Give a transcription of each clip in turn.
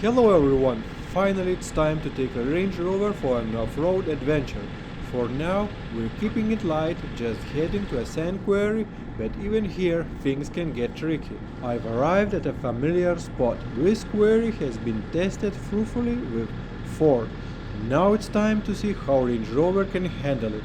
Hello everyone, finally it's time to take a Range Rover for an off-road adventure. For now, we're keeping it light, just heading to a sand quarry, but even here things can get tricky. I've arrived at a familiar spot. This quarry has been tested fruitfully with Ford. Now it's time to see how Range Rover can handle it.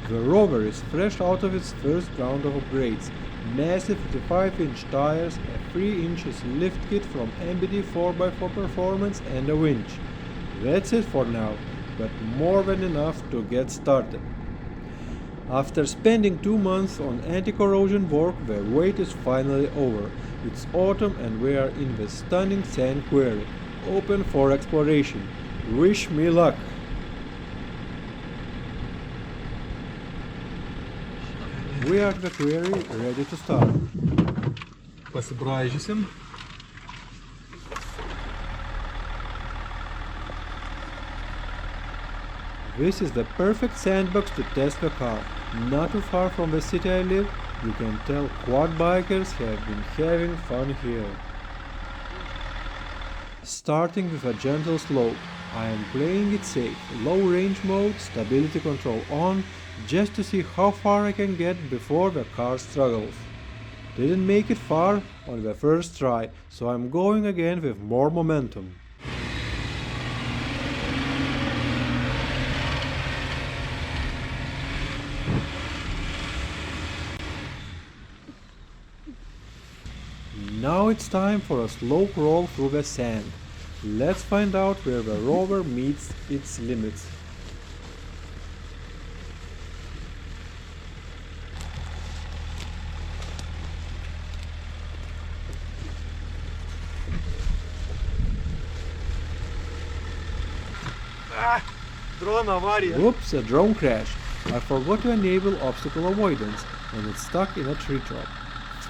The Rover is fresh out of its first round of upgrades. Massive 55-inch tires, a 3 inches lift kit from MBD 4x4 Performance and a winch. That's it for now, but more than enough to get started. After spending 2 months on anti-corrosion work, the wait is finally over. It's autumn and we are in the stunning sand quarry, open for exploration. Wish me luck! We are at the quarry, ready to start. Pasibraižysim. This is the perfect sandbox to test the car. Not too far from the city I live, you can tell quad bikers have been having fun here. Starting with a gentle slope, I am playing it safe, low range mode, stability control on, just to see how far I can get before the car struggles. Didn't make it far on the first try, so I'm going again with more momentum. Now it's time for a slow crawl through the sand. Let's find out where the Rover meets its limits. Drone авария. Whoops, a drone crash. I forgot to enable obstacle avoidance and it's stuck in a tree top.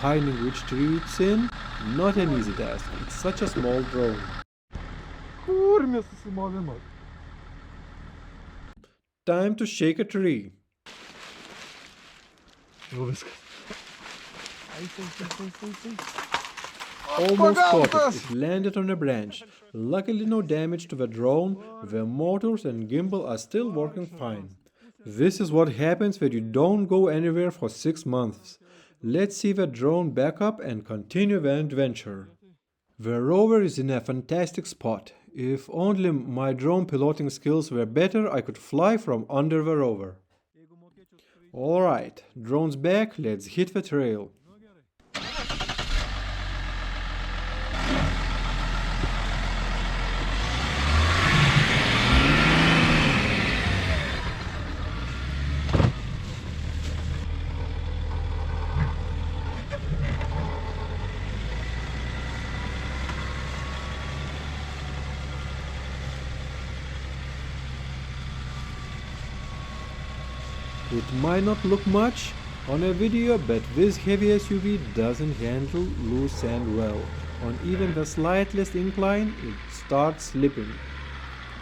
Finding which tree it's in, not an easy task. It's such a small drone. Kurmė susimavimas. Time to shake a tree. Jau viskas. Almost caught it. It landed on a branch. Luckily no damage to the drone. The motors and gimbal are still working fine. This is what happens when you don't go anywhere for 6 months. Let's see the drone back up and continue the adventure. The Rover is in a fantastic spot. If only my drone piloting skills were better, I could fly from under the Rover. Alright, drone's back, let's hit the trail. It might not look much on a video, but this heavy SUV doesn't handle loose sand well. On even the slightest incline, it starts slipping.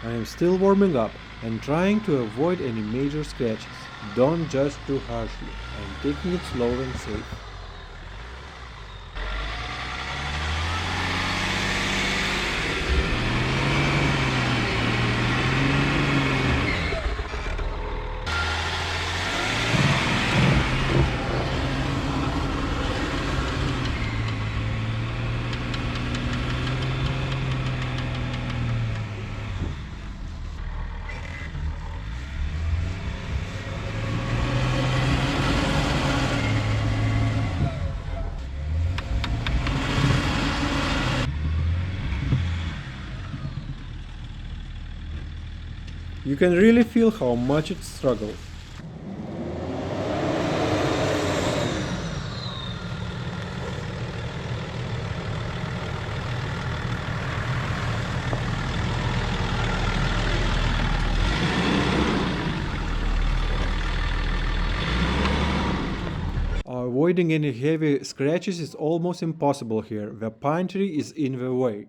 I am still warming up and trying to avoid any major scratches. Don't judge too harshly. I'm taking it slow and safe. You can really feel how much it struggles. Avoiding any heavy scratches is almost impossible here. The pine tree is in the way.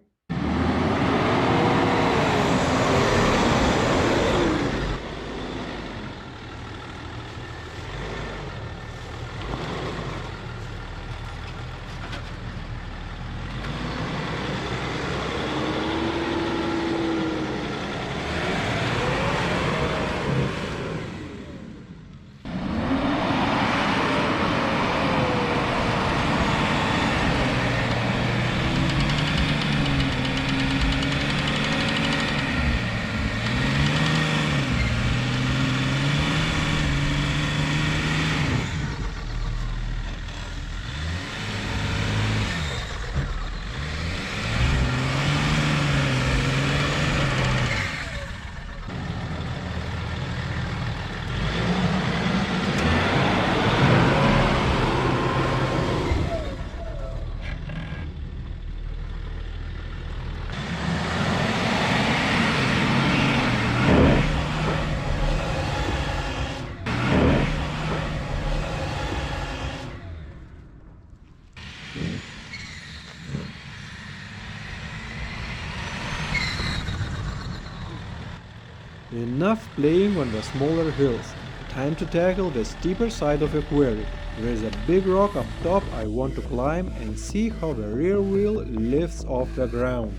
Enough playing on the smaller hills. Time to tackle the steeper side of a quarry. There is a big rock up top I want to climb and see how the rear wheel lifts off the ground.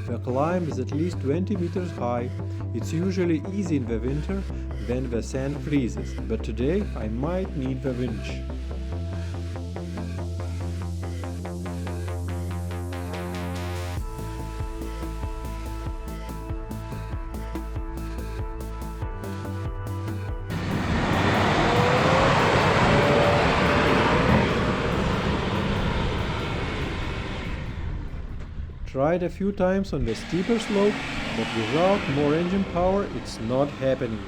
The climb is at least 20 meters high. It's usually easy in the winter when the sand freezes, but today I might need the winch. Tried a few times on the steeper slope, but without more engine power it's not happening.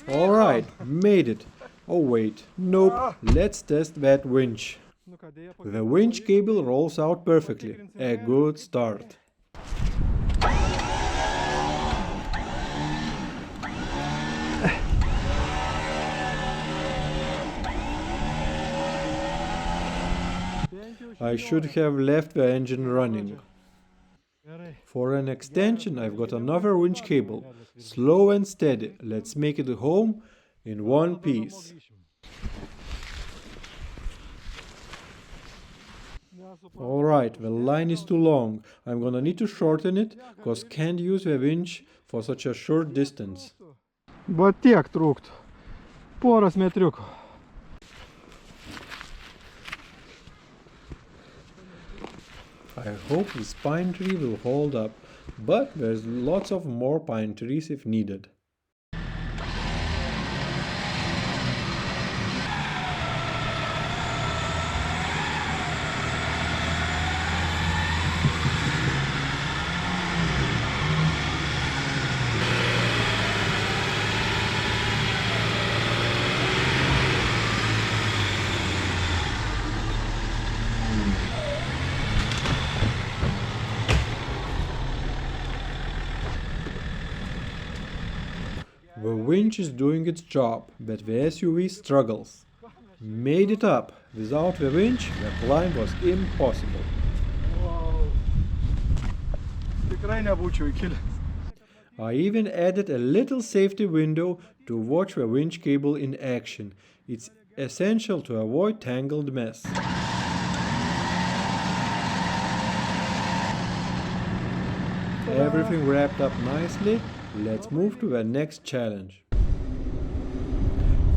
Alright, made it. Oh wait, nope, let's test that winch. The winch cable rolls out perfectly. A good start. I should have left the engine running. For an extension, I've got another winch cable. Slow and steady. Let's make it home in one piece. Alright, the line is too long. I'm gonna need to shorten it, cause can't use the winch for such a short distance. Bet tiek trūktu. Poras metriukų. I hope this pine tree will hold up, but there's lots of more pine trees if needed. The winch is doing its job, but the SUV struggles. Made it up. Without the winch, the climb was impossible. Wow. Tikrai nebūčiau įkilęs. I even added a little safety window to watch the winch cable in action. It's essential to avoid tangled mess. Everything wrapped up nicely. Let's move to the next challenge.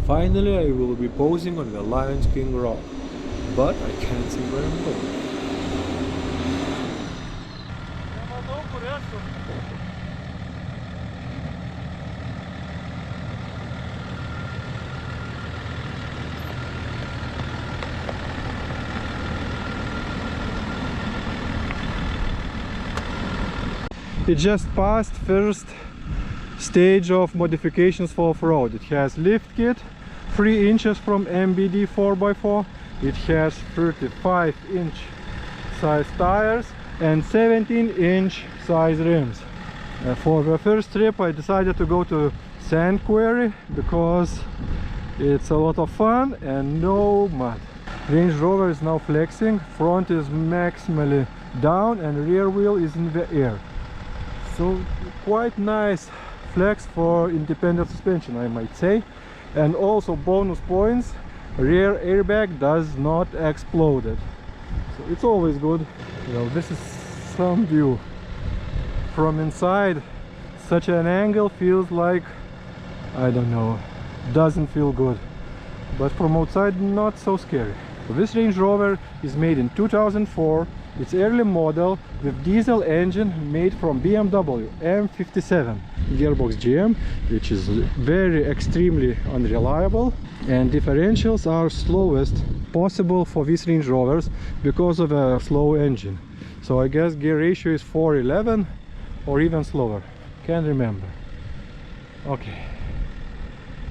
Finally, I will be posing on the Lions King rock, but I can't see where I'm going. Nemanau, kur esu. It just passed first stage of modifications for off-road. It has lift kit, 3 inches from MBD 4x4. It has 35-inch size tires and 17-inch size rims. For the first trip I decided to go to sand quarry because it's a lot of fun and no mud. Range Rover is now flexing, front is maximally down and rear wheel is in the air. So quite nice flex for independent suspension, I might say. And also bonus points, rear airbag does not explode. So it's always good. You know, this is some view from inside. Such an angle feels like, I don't know, doesn't feel good, but from outside not so scary. So this Range Rover is made in 2004. It's early model with diesel engine made from BMW M57 gearbox GM, which is very extremely unreliable, and differentials are slowest possible for these Range Rovers because of a slow engine. So I guess gear ratio is 411 or even slower, can't remember. Okay,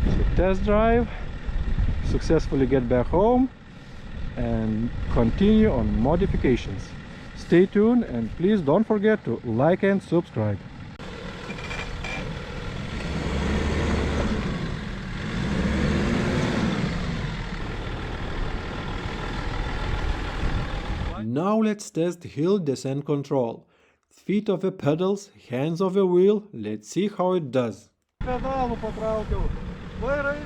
so test drive, successfully get back home and continue on modifications. Stay tuned and please don't forget to like and subscribe. Now let's test hill descent control. Feet of the pedals, hands of the wheel, let's see how it does. Pedalų patraukiau. Vairai.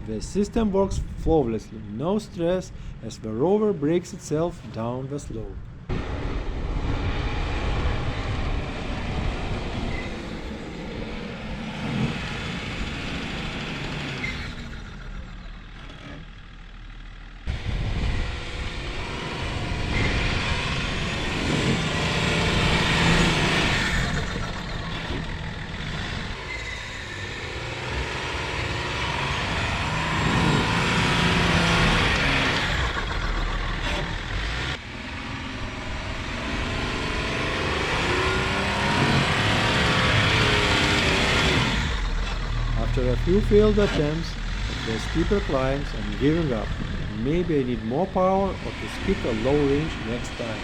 The system works flawlessly, no stress, as the Rover breaks itself down the slope. After a few failed attempts at the steeper climbs, I'm giving up. Maybe I need more power or to skip a low range next time.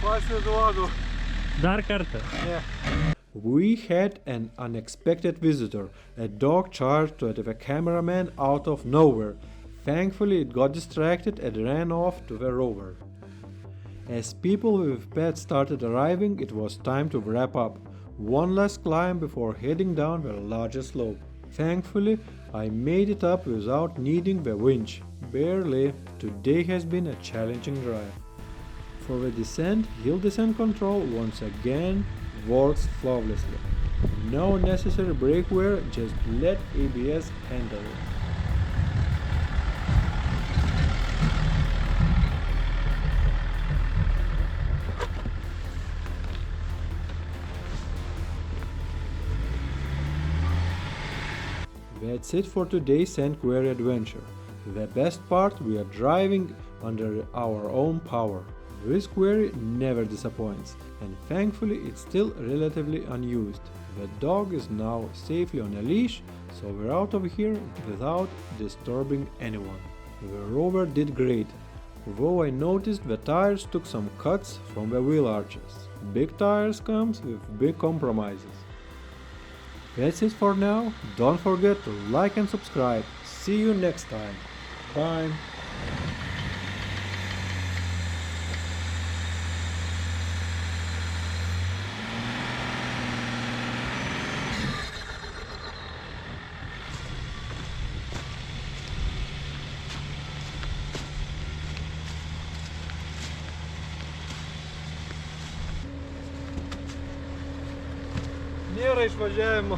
Pasiduodu. Dar kartą. Ne. We had an unexpected visitor, a dog charged at the cameraman out of nowhere. Thankfully it got distracted and ran off to the Rover. As people with pets started arriving, it was time to wrap up. One last climb before heading down the larger slope. Thankfully, I made it up without needing the winch. Barely. Today has been a challenging drive. For the descent, hill descent control once again works flawlessly. No necessary brake wear, just let ABS handle it. That's it for today's sand quarry adventure. The best part, we are driving under our own power. This quarry never disappoints, and thankfully it's still relatively unused. The dog is now safely on a leash, so we're out of here without disturbing anyone. The Rover did great, though I noticed the tires took some cuts from the wheel arches. Big tires comes with big compromises. That's it for now. Don't forget to like and subscribe. See you next time. Bye. Nėra išvažiavimo.